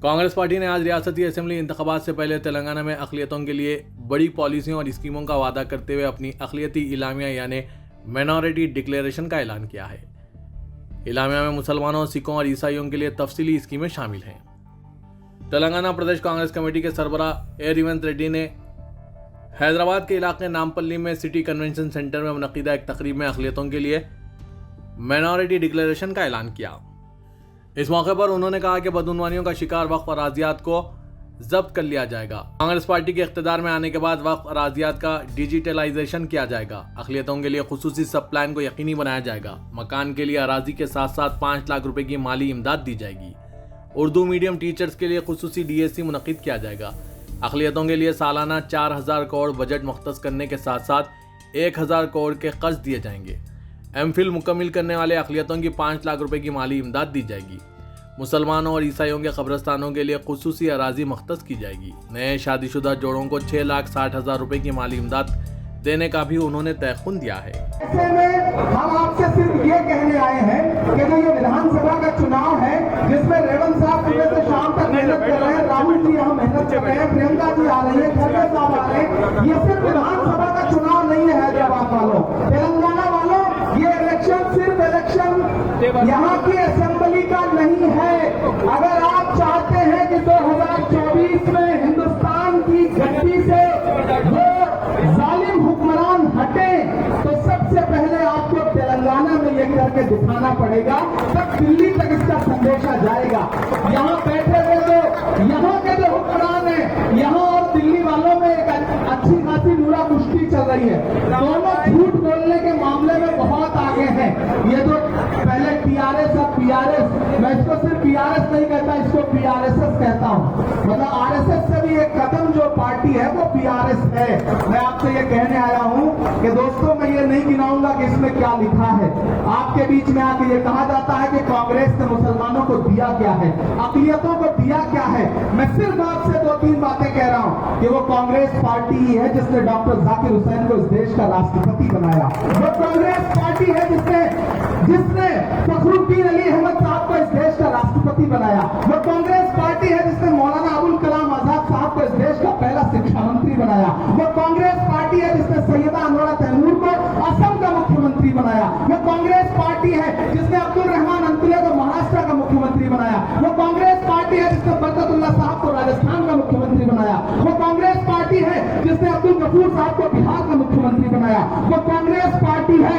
Congress party ने आज रियासती असेंबली इंतखाबात से पहले तेलंगाना में अक़लियतों के लिए बड़ी पॉलिसियों और स्कीमों का वादा करते हुए अपनी अक़लियती इलामिया यानी माइनॉरिटी डिक्लेरेशन का ऐलान किया है। इलामिया में मुसलमानों, सिखों और ईसाइयों के लिए तफसीली स्कीमें शामिल हैं। तेलंगाना प्रदेश कांग्रेस कमेटी के सरबराह ए रेवंत रेड्डी ने हैदराबाद के इलाके नामपल्ली में सिटी कन्वेंशन सेंटर में मुनक़िदा एक तकरीब में अक़लियतों के लिए माइनॉरिटी डिक्लेरेशन का ऐलान किया। इस मौके पर उन्होंने कहा कि बदउनवानियों का शिकार वक्फ अराजियात को जब्त कर लिया जाएगा। कांग्रेस पार्टी के इख्तियार में आने के बाद वक्फ अराजियात का डिजिटलाइजेशन किया जाएगा। अक़लियतों के लिए खुसूसी सब प्लान को यकीनी बनाया जाएगा। मकान के लिए अराजी के साथ साथ 5 लाख रुपए की माली इमदाद दी जाएगी। उर्दू मीडियम टीचर्स के लिए खुसूसी DSC मुनक़िद किया जाएगा। अक़लियतों के लिए सालाना 4000 करोड़ बजट मुख्तस करने के साथ साथ 1000 करोड़ के कर्ज दिए जाएंगे। MPhil मुकम्मिल करने वाले अक़लियतों की 5 लाख रुपए की माली इमदाद दी जाएगी। मुसलमानों और ईसाइयों के कब्रस्तानों के लिए खुसूसी अराजी मुख्तस की जाएगी। नए शादीशुदा जोड़ों को 6,60,000 रुपए की माली इमदाद देने का भी उन्होंने तयखुन दिया है। ऐसे में हम आपसे सिर्फ ये कहने आए हैं कि जो ये विधानसभा का चुनाव है जिसमें रेवंत साहब सुबह से शाम तक मेहनत कर रहे हैं, राहुल जी यहाँ मेहनत कर रहे हैं, प्रियंका जी आ रही है, खड़गे साहब आ रहे हैं, ये सिर्फ विधानसभा का चुनाव नहीं है। हैदराबाद वालों, तेलंगाना वालों, ये इलेक्शन सिर्फ इलेक्शन यहाँ की असेंबली का नहीं है। अगर आप चाहते हैं कि 2024 में हिंदुस्तान की गद्दी से वो जालिम हुक्मरान हटे तो सबसे पहले आपको तेलंगाना में ये करके दिखाना पड़ेगा, तब दिल्ली तक इसका संदेशा जाएगा। यहाँ बैठे हुए तो यहाँ के जो हुक्मरान है, यहाँ और दिल्ली वालों में एक अच्छी खासी नूरा कुश्ती चल रही है। दोनों झूठ बोलने के मामले में बहुत आगे हैं। ये तो पहले TRS और PRS, मैं इसको सिर्फ PRS नहीं कहता, इसको PRSS कहता हूँ। मतलब RSS से भी एक कदम जो पार्टी है वो PRS है। मैं आपसे ये कहने आया हूँ कि दोस्तों, मैं ये नहीं गिनाऊंगा कि इसमें क्या लिखा है। आपके बीच में आके ये कहा जाता है कि कांग्रेस ने मुसलमानों को दिया क्या है, अक़लियतों को दिया क्या है। मैं सिर्फ आपसे 2-3 बातें कह रहा हूँ कि वो कांग्रेस पार्टी ही है जिसने डॉक्टर जाकिर हुसैन को इस देश का राष्ट्रपति बनाया। वो कांग्रेस पार्टी है जिसने फखरुद्दीन अली अहमद साहब को इस देश का राष्ट्रपति बनाया। वो कांग्रेस पार्टी है जिसने मौलाना अबुल कलाम आजाद साहब को इस देश का पहला शिक्षा मंत्री बनाया। वो कांग्रेस पार्टी है जिसने सैयदा अनवरा तैमूर को असम का मुख्यमंत्री बनाया। वो कांग्रेस पार्टी है जिसने अब्दुल रहमान अंतुले को महाराष्ट्र का मुख्यमंत्री बनाया। वो कांग्रेस पार्टी है जिसने बरकतुल्लाह साहब को राजस्थान का मुख्यमंत्री बनाया। वो कांग्रेस पार्टी है जिसने अब्दुल गफूर साहब को बिहार का मुख्यमंत्री बनाया। वो कांग्रेस पार्टी है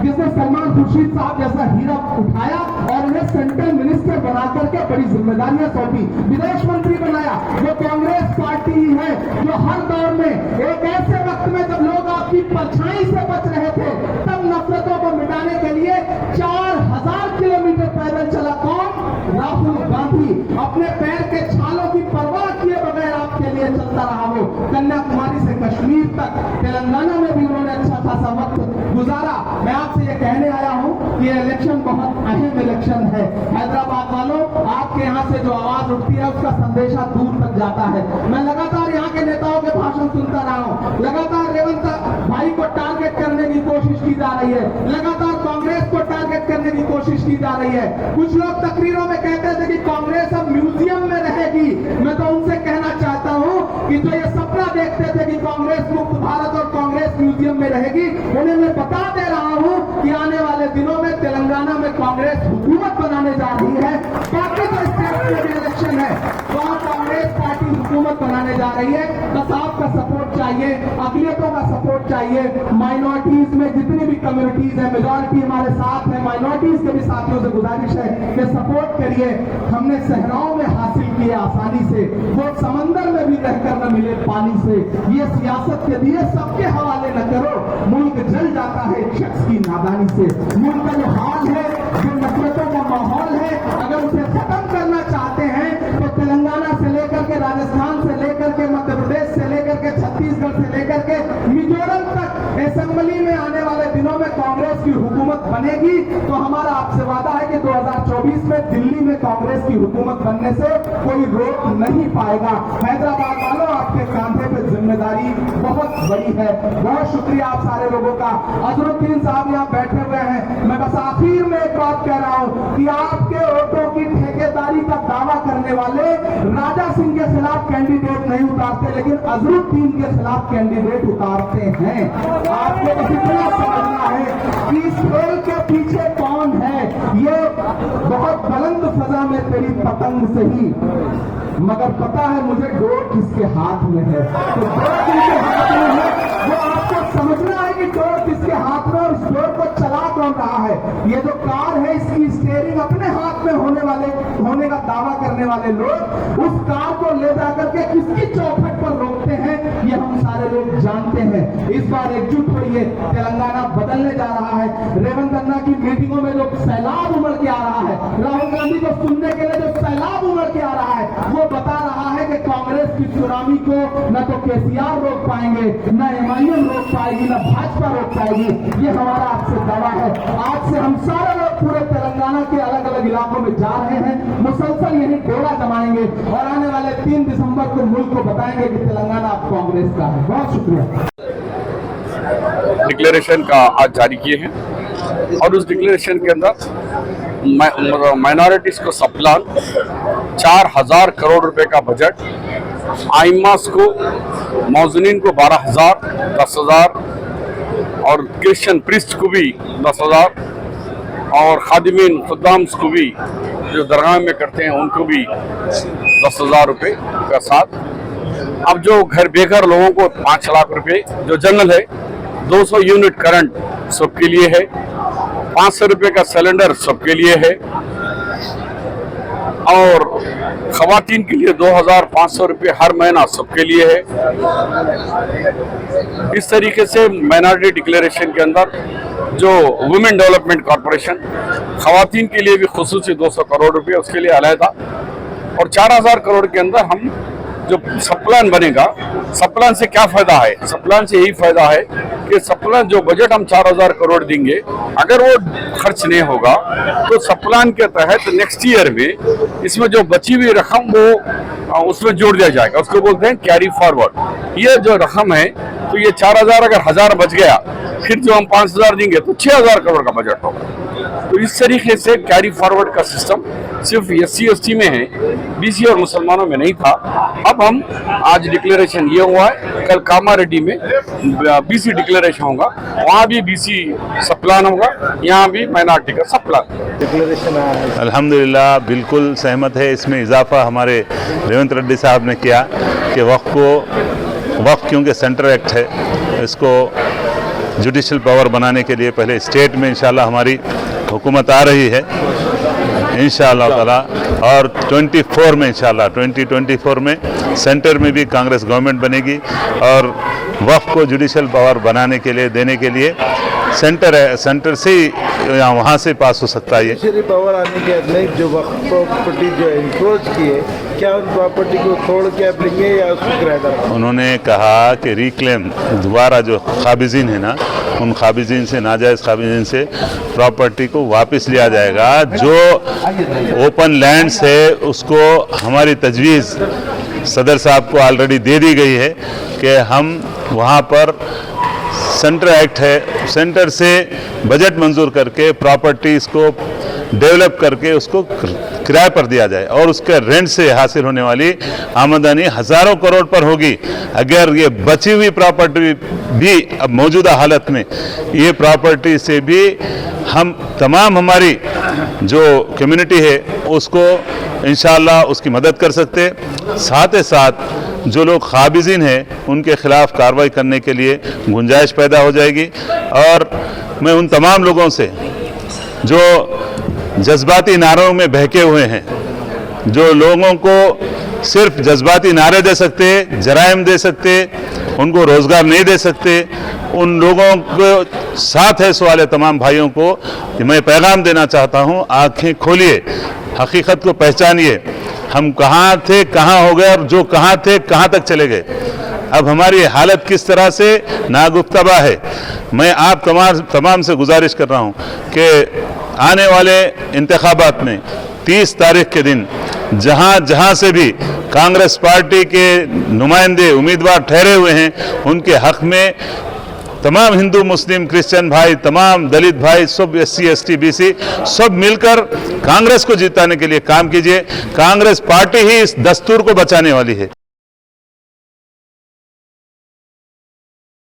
जिसने सलमान खुर्शीद साहब जैसा हीरा उठाया और उन्हें सेंट्रल मिनिस्टर बना करके बड़ी जिम्मेदारियां सौंपी, विदेश मंत्री बनाया। वो कांग्रेस पार्टी ही है जो हर दौर में एक ऐसे वक्त में जब लोग आपकी परछाई से बच रहे थे, तब नफरतों को मिटाने के लिए 4000 किलोमीटर पैदल चला। कौन? राहुल गांधी। अपने पैर के छालों की परवाह किए बगैर आपके लिए चलता रहा। वो कन्याकुमारी से कश्मीर तक, तेलंगाना में भी उन्होंने अच्छा खासा वक्त गुजारा। मैं आपसे ये कहने आया हूँ कि ये इलेक्शन बहुत अहम इलेक्शन है। हैदराबाद वालों, आपके यहाँ से जो आवाज उठती है उसका संदेशा दूर तक जाता है। मैं लगातार यहाँ के नेताओं के भाषण सुनता रहा हूँ। लगातार रेवंत भाई को टारगेट करने की कोशिश की जा रही है। लगातार कांग्रेस को टारगेट करने की कोशिश की जा रही है। कुछ लोग तकरीरों में कहते थे कि कांग्रेस अब म्यूजियम में रहेगी। मैं तो उनसे कहना चाहता हूँ कि जो ये सपना देखते थे कि कांग्रेस मुक्त भारत और कांग्रेस म्यूजियम में रहेगी, उन्हें मैं बता दे रहा हूँ कि आने वाले दिनों में तेलंगाना में कांग्रेस हुकूमत बनाने जा रही है। बाकी तो स्टेट में भी इलेक्शन है, वहां कांग्रेस पार्टी हुकूमत बनाने जा रही है। बस आपका सपोर्ट चाहिए, अक़लियतों का सपोर्ट चाहिए। माइनॉरिटीज में जितनी भी कम्युनिटीज है, मेजॉरिटी हमारे साथ है, माइनॉरिटीज के भी साथियों से गुजारिश है कि सपोर्ट करिए। हमने सहराओं में हासिल किए आसानी से, वो समंदर में भी रहकर न मिले पानी से। ये सियासत के दिए सबके हवाले न करो, मुल्क जल जाता है एक शख्स की नादानी से। मुल्क का जो हाल है, जो नफरतों का माहौल है, अगर उसे खत्म करना चाहते हैं तो तेलंगाना से लेकर के, राजस्थान से लेकर के, मध्य प्रदेश से लेकर के, छत्तीसगढ़ से लेकर के मिजोरम तक असेंबली में आने वाले दिनों में कांग्रेस की हुकूमत बनेगी। तो हमारा आपसे वादा है कि 2024 में दिल्ली में कांग्रेस की हुकूमत बनने से कोई रोक नहीं पाएगा। हैदराबाद वालों, आपके कांधे पे जिम्मेदारी बहुत बड़ी है। बहुत शुक्रिया आप सारे लोगों का। अजरुद्दीन साहब यहाँ बैठे हुए हैं। मैं बस आखिर में एक बात कह रहा हूँ कि आपके वोटों की ठेकेदारी का दावा करने करने वाले राजा सिंह के खिलाफ कैंडिडेट नहीं उतारते, लेकिन अजरुद्दीन के खिलाफ कैंडिडेट उतारते हैं। आपको बस इतना समझना है कि इस खेल के पीछे कौन है। ये बहुत बुलंद फजा में तेरी पतंग सही, मगर पता है मुझे डोर किसके हाथ में है। तो डोर किसके हाथ में है वो आपको समझना है कि डोर किसके हाथ में, और इस डोर को चला कौन रहा है। ये जो कार है इसकी स्टीयरिंग अपने हाथ में होने का दावा करने वाले लोग उस कार को ले जाकर के किसकी चौखट पर रोकते हैं, ये हम सारे लोग जानते हैं। इस बार एकजुट होइए, तेलंगाना बदलने जा रहा है। रेवंत अन्ना की मीटिंगों में जो सैलाब उमड़ के आ रहा है, राहुल गांधी को सुनने के लिए जो सैलाब उमड़ के आ रहा है, वो बता रहा है कि कांग्रेस की सुनामी को न तो केसीआर रोक पाएंगे, न एमआईएम रोक पाएगी, न भाजपा रोक पाएगी। ये हमारा आपसे दावा है। आज से हम सारे लोग पूरे तेलंगाना के अलग अलग इलाकों में जा रहे हैं, मुसलसल यही डोरा जमाएंगे और आने वाले 3 दिसंबर को मुल्क को बताएंगे कि तेलंगाना अब कांग्रेस का है। बहुत शुक्रिया। डिक्लेरेशन का आज जारी किए हैं और उस डिक्लेरेशन के अंदर माइनॉरिटीज को सप्लान 4000 करोड़ रुपए का बजट, आइमास को, मौजनीन को 12,000, 10,000 और क्रिश्चियन प्रिस्ट को भी 10,000 और खादिमीन खुद्दाम्स को भी जो दरगाह में करते हैं उनको भी 10,000 रुपये का साथ। अब जो घर बेघर लोगों को 5 लाख रुपए, जो जनरल है 200 यूनिट करंट सबके लिए है, 500 रुपये का सिलेंडर सबके लिए है और खवातीन के लिए 2,500 रुपये हर महीना सबके लिए है। इस तरीके से माइनॉरिटी डिक्लेरेशन के अंदर जो वुमेन डेवलपमेंट कॉर्पोरेशन खवातीन के लिए भी खुसूसी 200 करोड़ रुपये उसके लिए अलहदा, और 4,000 करोड़ के अंदर हम जो सप्लान बनेगा, सप्लान से क्या फायदा है? सप्लान से यही फायदा है कि सप्लान जो बजट हम 4,000 करोड़ देंगे, अगर वो खर्च नहीं होगा तो सप्लान के तहत नेक्स्ट ईयर में इसमें जो बची हुई रकम वो उसमें जोड़ दिया जाएगा, उसको बोलते हैं कैरी फॉरवर्ड। ये जो रकम है तो ये 4,000 अगर 1,000 बच गया, फिर जो हम 5,000 देंगे तो 6,000 करोड़ का बजट होगा। तो इस तरीके से कैरी फॉरवर्ड का सिस्टम सिर्फ SC ST में है, BC और मुसलमानों में नहीं था। अब हम आज डिक्लेरेशन ये हुआ है, कल कामारेड्डी में BC डिक्लेरेशन होगा, वहाँ भी BC सप्लान होगा, यहाँ भी माइनॉरिटी का सप्लान डिक्लेरेशन है। अल्हम्दुलिल्लाह बिल्कुल सहमत है। इसमें इजाफा हमारे रेवंत रेड्डी साहब ने किया कि वक्फ क्योंकि सेंटर एक्ट है, इसको जुडिशल पावर बनाने के लिए पहले स्टेट में इंशाल्लाह हमारी हुकूमत आ रही है इंशाल्लाह ताला, और 24 में इंशाल्लाह 2024 में सेंटर में भी कांग्रेस गवर्नमेंट बनेगी और वक्फ को जुडिशल पावर बनाने के लिए देने के लिए सेंटर से ही वहाँ से पास हो सकता है। जुडिशरी पावर आने के बाद जो वक्फ प्रॉपर्टी जो इंक्रोच किए, क्या उन प्रॉपर्टी को तोड़ के आप लेंगे या उसको किराएदार? उन्होंने कहा कि रिक्लेम दोबारा जो काबिजीन है ना, उन काबिजीन से, नाजायज़ काबिजीन से प्रॉपर्टी को वापस लिया जाएगा। जो ओपन लैंड्स है उसको हमारी तजवीज़ सदर साहब को ऑलरेडी दे दी गई है कि हम वहाँ पर सेंटर एक्ट है, सेंटर से बजट मंजूर करके प्रॉपर्टीज़ को डेवलप करके उसको किराए पर दिया जाए और उसके रेंट से हासिल होने वाली आमदनी हज़ारों करोड़ पर होगी। अगर ये बची हुई प्रॉपर्टी भी अब मौजूदा हालत में ये प्रॉपर्टी से भी हम तमाम हमारी जो कम्युनिटी है उसको इंशाअल्लाह उसकी मदद कर सकते, साथ ही साथ जो लोग काबिजीन हैं उनके खिलाफ कार्रवाई करने के लिए गुंजाइश पैदा हो जाएगी। और मैं उन तमाम लोगों से जो जज्बाती नारों में बहके हुए हैं, जो लोगों को सिर्फ जज्बाती नारे दे सकते, जराइम दे सकते, उनको रोज़गार नहीं दे सकते, उन लोगों को साथ है सवाल तमाम भाइयों को मैं पैगाम देना चाहता हूँ, आंखें खोलिए, हकीकत को पहचानिए। हम कहाँ थे, कहाँ हो गए, और जो कहाँ थे कहाँ तक चले गए। अब हमारी हालत किस तरह से नागुफ्तबा है। मैं आप तमाम से गुजारिश कर रहा हूँ कि आने वाले इंतखाबात में 30 तारीख के दिन जहाँ से भी कांग्रेस पार्टी के नुमाइंदे उम्मीदवार ठहरे हुए हैं उनके हक में तमाम हिंदू मुस्लिम क्रिश्चियन भाई, तमाम दलित भाई, सब SC ST BC सब मिलकर कांग्रेस को जिताने के लिए काम कीजिए। कांग्रेस पार्टी ही इस दस्तूर को बचाने वाली है।